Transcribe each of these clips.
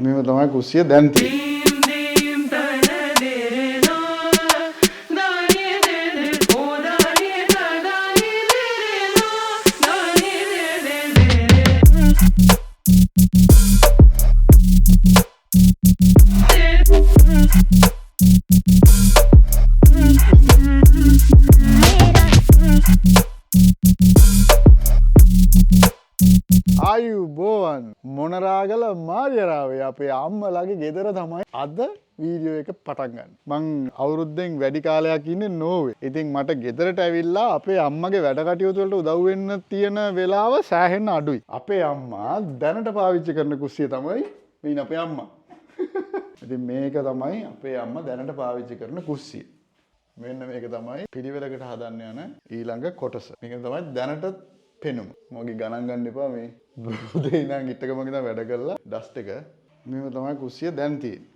මේව තමයි කුස්සිය දැන් තියෙන්නේ. ආයුබෝවන් මොනරාගල මාර්යරාවේ අපේ අම්මලාගේ ගෙදර තමයි අද වීඩියෝ එක පටන් ගන්න. මං අවුරුද්දෙන් වැඩි කාලයක් ඉන්නේ නෝවේ. ඉතින් මට ගෙදරට ඇවිල්ලා අපේ අම්මගේ වැඩ කටයුතු වලට උදව් වෙන්න තියෙන වෙලාව සෑහෙන්න අඩුයි. අපේ අම්මා දැනට පාවිච්චි කරන කුස්සිය තමයි මේ අපේ අම්මා. ඉතින් මේක තමයි අපේ අම්මා දැනට පාවිච්චි කරන කුස්සිය. මෙන්න මේක තමයි පිළිවෙලකට හදන්න යන ඊළඟ කොටස. මේක තමයි දැනට පෙනුම. මොකද ගණන් ගන්න එපා මේ උදේ ඉඳන් ඉටක මගේ දැන් වැඩ කරලා ඩස්ට් එක මේව තමයි කුස්සිය දැන් තියෙන්නේ.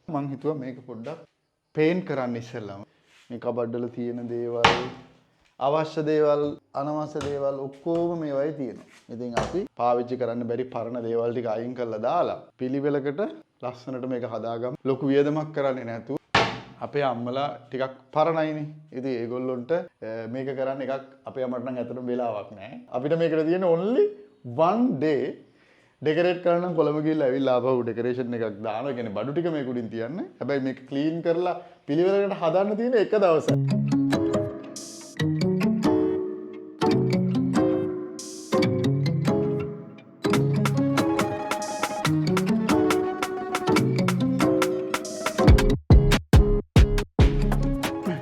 මං හිතුවා මේක පොඩ්ඩක් පේන්ට් කරන්න ඉස්සෙල්ලාම මේ කබඩ් වල තියෙන දේවල් අවශ්‍ය දේවල් අනවශ්‍ය දේවල් ඔක්කොම මේවයි තියෙනවා. ඉතින් අපි පාවිච්චි කරන්න බැරි පරණ දේවල් ටික අයින් කරලා දාලා පිළිවෙලකට ලස්සනට මේක හදාගමු. ලොකු වියදමක් කරන්නේ නැතුව අපේ අම්මලා ටිකක් පරණයිනේ. ඉතින් ඒගොල්ලොන්ට මේක කරන්න එකක් අපේ අම්මට නම් ඇත්තටම වෙලාවක් නැහැ. අපිට මේකට තියෙන only one day ඩෙකරේට් කරන්න කොළඹ ගිහලා ඇවිල්ලා ආපහු ඩෙකරේෂන් එකක් දානවා. කියන්නේ බඩු ටික මේක උඩින් තියන්න. හැබැයි මේක ක්ලීන් කරලා පිළිවෙලකට හදන්න තියෙන එක දවසක්.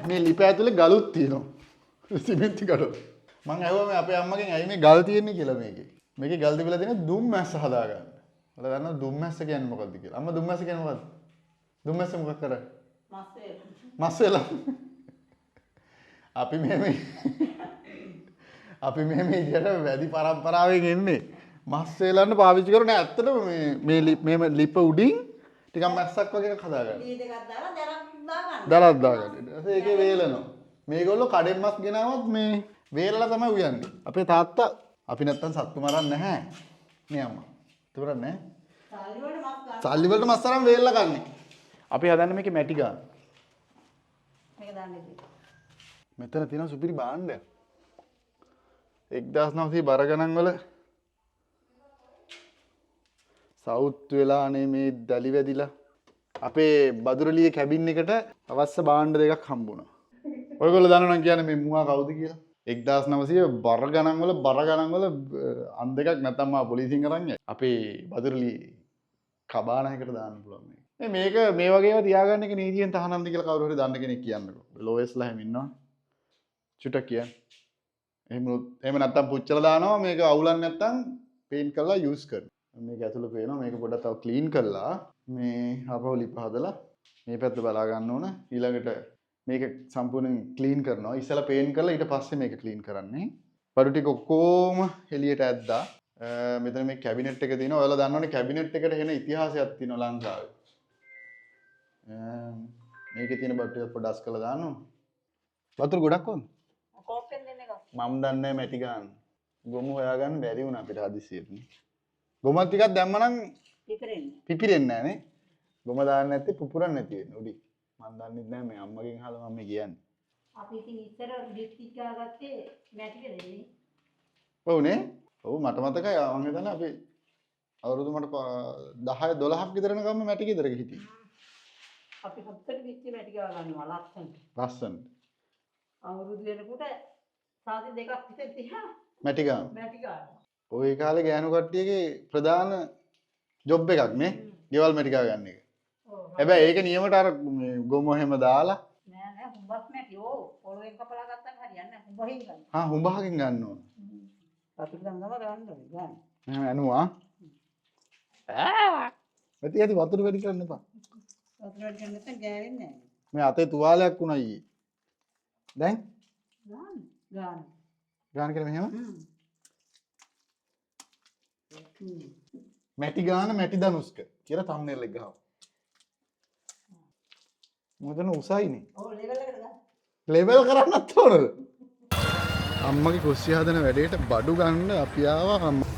මේ ලිප ඇතුලේ ගලුත් තියෙනවා. සිමෙන්ති ගලු. මං ඇහුවා මේ අපේ අම්මගෙන් ඇයි මේ ගල් තියෙන්නේ කියලා මේකේ. මේකේ ගල් තිබිලා තියෙන දුම්මැස්ස හදාගන්න. ඔයාලා දන්නවද දුම්මැස්ස කියන්නේ මොකක්ද කියලා? අම්මා දුම්මැස්ස කියන්නේ මොකක්ද? දුම්මැස්ස මොකක් කරන්නේ? මස් වේල. අපි මේ විදියට වැඩි පරම්පරාවෙන් එන්නේ. මස් වේලන්න පාවිච්චි කරන ඇත්තටම මේ ලිප උඩින් ටිකක් මැස්සක් වගේ එකක් හදාගන්න. දී දෙකක් දාලා දරක් දාගන්න. ඒකේ වේලනවා. මේගොල්ලෝ කඩෙන් මස් ගෙනාවත් මේ වේලලා තමයි උයන්නේ. අපේ තාත්තා අපි නැත්තම් සත්තු මරන්නේ නැහැ. මේ අම්මා. තවරක් නැහැ. සල්ලි වලට මස් තරම් වේලලා ගන්නේ. අපි හදන්නේ මේකේ මැටි ගන්න. මේක දාන්නේ. මෙතන තියෙන සුපිරි භාණ්ඩයක්. 1900 බර ගණන් වල සවුත් වෙලානේ මේ දලි වැදිලා අපේ බදුරලියේ කැබින් එකට අවශ්‍ය භාණ්ඩ දෙකක් හම්බුණා. ඔයගොල්ලෝ දන්නවනම් කියන්නේ මේ මුවා කවුද කියලා? 1900 බර ගණන් වල අන් දෙකක් නැත්තම් මා පොලිසියෙන් අරන් යයි. අපේ බදුරලියේ කබානයකට දාන්න පුළුවන් මේක. මේ වගේම තියාගන්න එක නීතියෙන් තහනම්ද කියලා කවුරු හරි දන්න කෙනෙක් කියන්නකෝ. ලෝයස්ලා හැම ඉන්නවා. චුටක් කියන්න. එහෙම නැත්තම් පුච්චලා දානවා. මේක අවුලක් නැත්තම් පේන්ට් කරලා යූස් කරනවා. මේක ඇතුළේ පේනවා. මේක පොඩ්ඩක් තව ක්ලීන් කරලා මේ ආපහු ලිප හදලා මේ පැත්ත බලා ගන්න ඕන. ඊළඟට මේක සම්පූර්ණයෙන් ක්ලීන් කරනවා. ඉස්සලා පේන්ට් කරලා ඊට පස්සේ මේක ක්ලීන් කරන්නේ. බඩු ටික ඔක්කොම එළියට ඇද්දා. මෙතන මේ කැබිනට් එක තියෙනවා. ඔයාලා දන්නවනේ කැබිනට් එකට එන ඉතිහාසයක් තියෙනවා ලංකාවේ. මේකේ තියෙන බඩු ටික පොඩ්ඩක් අස්කලා දාන්න ඕන. වතුර ගොඩක් ඕන. කෝප්පෙන් දෙන්න එක. මම දන්නේ මැටි ගන්න. ගොමු හොයාගන්න බැරි වුණා අපිට හදිසියෙත්. ගොම ටිකක් දැම්මනම් පිපිරෙන්නේ නැහැ නේ. ගොම දාන්න නැත්තේ පුපුරන්නේ නැති වෙන්නේ උඩි. මම දන්නේ නැහැ මේ අම්මගෙන් අහලා මම කියන්නේ. අපි ඉතින් ඉස්සර ලිප්ස්ටික් ගාගත්තේ මැටිකද නේ? ඔව් නේ. ඔව් මට මතකයි මම හිතන්නේ අපි අවුරුදු මට 10 12ක් විතර යනකම් මැටි ගෙදරක හිටියේ. අපි හොත්තට පිටි මැටි ගා ගන්නවා ලස්සනට. අවුරුදු වෙනකොට සාති දෙකක් විතර තියා මැටි ගන්න. ওই කාලේ ගෑනු කට්ටියගේ ප්‍රධාන ජොබ් එකක් නේ. ගෙවල් මැටි ගා ගන්න එක. හැබැයි ඒක නියමට අර ගොම එහෙම දාලා නෑ හුඹක් නැති ඕ පොළොවෙන් කපලා ගත්තම හරියන්නේ නැහැ හුඹකින් ගන්න. හුඹකින් ගන්න ඕන. රතුට ගන්නම ගන්න ඕනේ ගන්න. එහෙම ඇනුවා. ඇති වතුර වැඩි කරන්න එපා. වතුර වැඩි කරන්න නැත්නම් ගෑවෙන්නේ නැහැ. මේ අතේ තුවාලයක් වුණා ඊයේ. දැන් ගන්න කියලා මෙහෙම. මැටි ගාන මැටි ධනුෂ්ක කියලා thumbnail එක ගහමු. මොකදන උසයිනේ. ඔව් ලෙවල් එකට ගන්න. ලෙවල් කරන්නත් ඕනද? අම්මගේ කුස්සිය හදන වැඩේට බඩු ගන්න අපි ආවා අම්මා.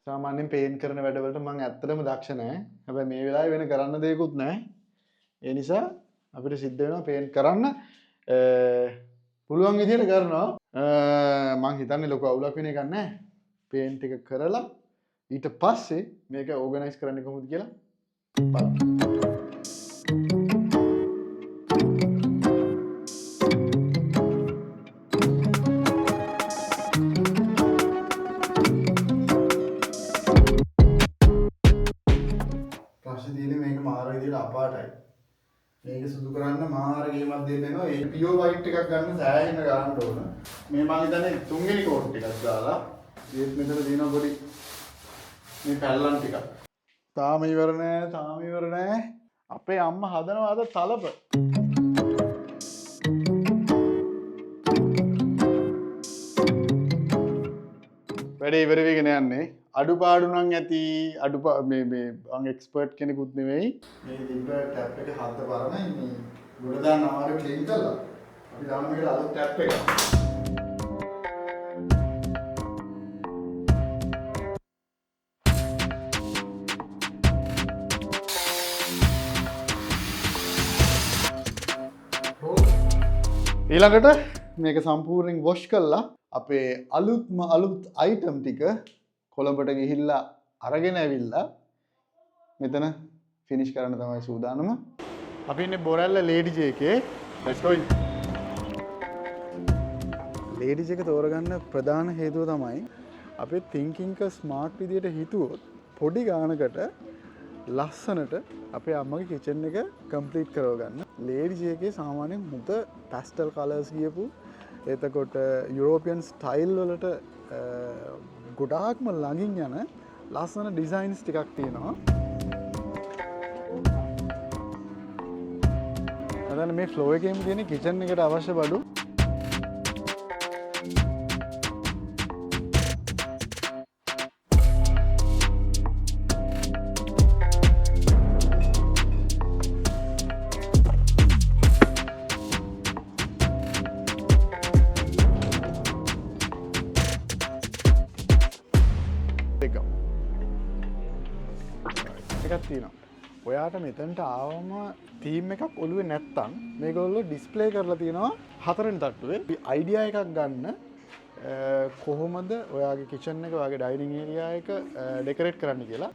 සාමාන්‍යයෙන් පේන්ට් කරන වැඩවලට මම ඇත්තටම දක්ෂ නැහැ. හැබැයි මේ වෙලාවේ වෙන කරන්න දෙයක්වත් නැහැ. ඒ නිසා අපිට සිද්ධ වෙනවා පේන්ට් කරන්න. පුළුවන් විදිහට කරනවා. මම හිතන්නේ ලොකු අවුලක් වෙන එකක් නැහැ. පේන්ට් එක කරලා ඊට පස්සේ මේක ඕගනයිස් කරන්නේ කොහොමද කියලා බලමු. ප්‍රශ්නේ තියෙන්නේ මේක මාර විදිහට අපාටයි. මේක සුදු කරන්න මාර ගේමක් දෙන්න වෙනවා. ඒ පියෝ වයිට් එකක් ගන්න සෑහෙන ගන්න ඕන. මේ මම හිතන්නේ තුන්වෙනි කෝට් එකක් දාලා ඒත් මෙතන තියෙනවා පොඩි මේ පැල්ලම් ටිකක්. තාම ඉවර නෑ. අපේ අම්මා හදනවා අද තලප. වැඩේ ඉවර වෙගෙන යන්නේ. අඩුපාඩු නම් ඇති මේ මම එක්ස්පර්ට් කෙනෙකුත් නෙවෙයි. මේ ලිවර් ටැප් එක හද්ද බලන්න මේ ගොඩ දාන්න අමාරු ක්ලීන් කරලා අපි දාන්න මේකට අලුත් ටැප් එකක්. ඊළඟට මේක සම්පූර්ණයෙන් වොෂ් කරලා අපේ අලුත් අයිටම් ටික කොළඹට ගිහිල්ලා අරගෙන ඇවිල්ලා මෙතන ෆිනිෂ් කරන්න තමයි සූදානම. අපි ඉන්නේ බොරැල්ල ලේඩි ජේ එකේ. let's go in. Lady J එක තෝරගන්න ප්‍රධාන හේතුව තමයි අපේ thinking එක ස්මාර්ට් විදියට හිතුවොත් පොඩි ගානකට ලස්සනට අපේ අම්මගේ කිචන් එක කම්ප්ලීට් කරව ගන්න. ලේඩි ජේ එකේ සාමාන්‍යයෙන් මුත පැස්ටල් කලර්ස් කියපු එතකොට යුරෝපියන් ස්ටයිල් වලට ගොඩාක්ම ළඟින් යන ලස්සන ඩිසයින්ස් ටිකක් තියෙනවා. අදන්න මේ ෆ්ලෝ එකේම තියෙන කිචන් එකට අවශ්‍ය බඩු එකක් තියෙනවා. ඔයාට මෙතනට ආවම තීම් එකක් ඔළුවේ නැත්තම් මේගොල්ලෝ ඩිස්ප්ලේ කරලා තියෙනවා 4 වෙනි තට්ටුවේ. අයිඩියා එකක් ගන්න කොහොමද ඔයාගේ කිචන් එක ඔයාගේ ඩයිනින් ඒරියා එක ඩෙකොරේට් කරන්න කියලා.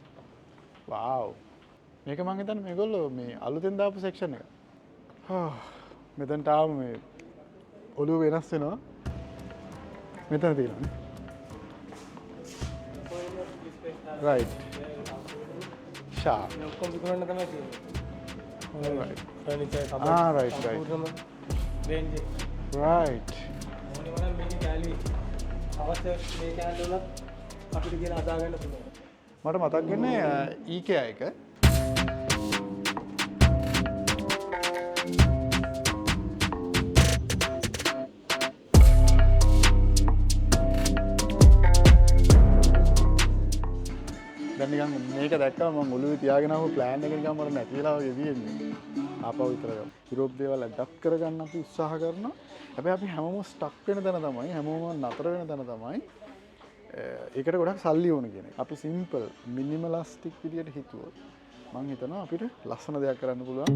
වව්. මේක මම හිතන්නේ මේගොල්ලෝ මේ අලුතෙන් දාපු සෙක්ෂන් එක. මෙතනට ආවම මේ ඔළුව වෙනස් වෙනවා. මෙතන තියෙනවා. right. ඔක්කොම විකුණන්න තමයි තියෙන්නේ. right. Furniture cupboard. right. සම්පූර්ණම රේන්ජ් එක. right. ඕනේ වුණා මේකේ කැලි අවශ්‍ය මේ කැලි වල අපිට කියන අදා ගන්න පුළුවන්. මට මතක් වෙන්නේ IKEA එක. දැන් නිකන් මේක දැක්කම මම ඔළුවේ තියාගෙන ආපු ප්ලෑන් එක නිකන් මට නැති වෙලා වගේ තියෙන්නේ. ආපහු විතර ගමු. යුරෝප් දේවල් ඇඩප්ට් කරගන්න අපි උත්සාහ කරනවා. හැබැයි අපි හැමෝම ස්ටක් වෙන තැන තමයි හැමෝම නතර වෙන තැන තමයි ඒකට ගොඩක් සල්ලි ඕන කියන එක. අපි සිම්පල් මිනිමලිස්ටික් විදියට හිතුවොත් මම හිතනවා අපිට ලස්සන දෙයක් කරන්න පුළුවන්.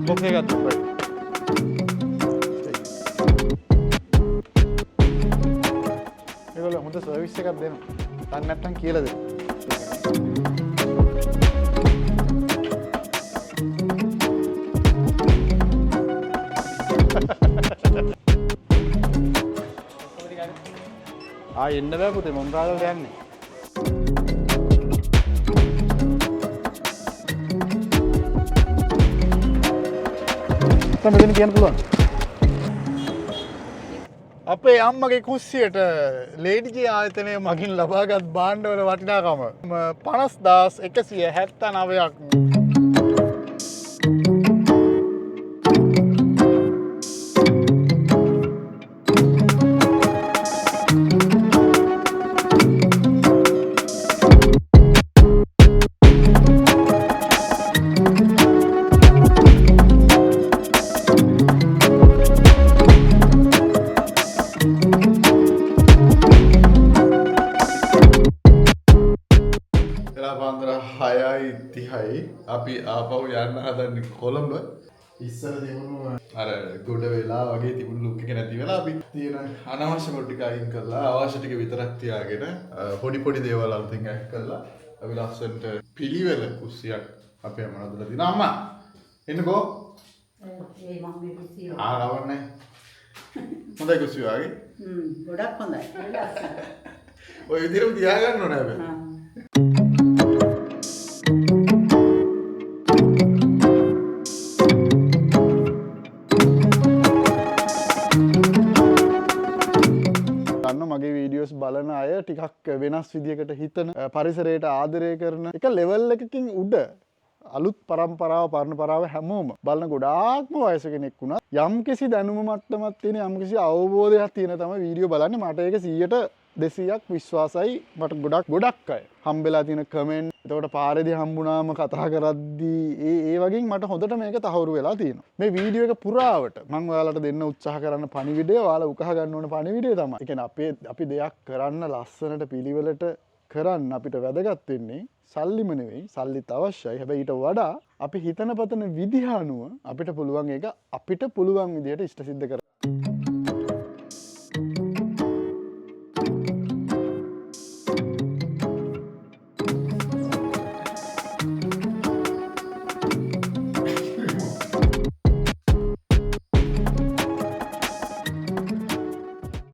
බොක්ස් එක ගත්තා. ඒගොල්ලෝ හොඳ සර්විස් එකක් දෙනවා. තන් නැත්තම් කියලා දෙන්න. එන්න බෑ පුතේ මොන්රාගල්ට යන්නේ. මෙතන කියන්න පුළුවන්. අපේ අම්මගේ කුස්සියට ලේඩිගේ ආයතනය මගින් ලබාගත් බාණ්ඩවල වටිනාකම 50,179ක්. පාන්දර 6:30යි අපි ආපහු යන්න හදන්නේ කොළඹ. ඉස්සර තිබුණු අර ගොඩ වෙලා වගේ තිබුණු ලුක් එක නැති වෙලා අපි තියෙන අනවශ්‍ය කොට ටික අයින් කරලා අවශ්‍ය ටික විතරක් තියාගෙන පොඩි පොඩි දේවල් අලුතින් ඇඩ් කරලා අපි ලස්සනට පිළිවෙල කුස්සියක් අපේ අම්මා හදලා දිනා. අම්මා එන්නකෝ. ඒ මම මේ කුස්සිය. ආවන්නේ. හොඳයි කුස්සිය වගේ. ගොඩක් හොඳයි. ඔය විදිහටම තියාගන්න ඕනේ හැබැයි. මගේ වීඩියෝස් බලන අය ටිකක් වෙනස් විදිහකට හිතන පරිසරයට ආදරය කරන එක ලෙවල් එකකින් උඩ අලුත් පරම්පරාව පරණපරාව හැමෝම බලන ගොඩාක්ම වයස කෙනෙක් වුණා යම් කිසි දැනුම මට්ටමක් තියෙන යම් කිසි අවබෝධයක් තියෙන තමයි වීඩියෝ බලන්නේ. මට ඒක 100%ක් විශ්වාසයි. මට ගොඩක් අය හම්බෙලා තියෙන කමෙන්ට් එතකොට පාරේදී හම්බුනාම කතා කරද්දී ඒ වගේ මට හොඳට මේක තහවුරු වෙලා තියෙනවා. මේ වීඩියෝ එක පුරාවට මම ඔයාලට දෙන්න උත්සාහ කරන පණිවිඩය ඔයාලා උකහා ගන්න ඕන පණිවිඩය තමයි. ඒ කියන්නේ අපි දෙයක් කරන්න ලස්සනට පිළිවෙලට කරන්න අපිට වැදගත් වෙන්නේ සල්ලිම නෙවෙයි. සල්ලිත් අවශ්‍යයි. හැබැයි ඊට වඩා අපි හිතන පතන විදිහ අනුව අපිට පුළුවන් ඒක අපිට පුළුවන් විදිහට ඉෂ්ට සිද්ධ කරගන්න.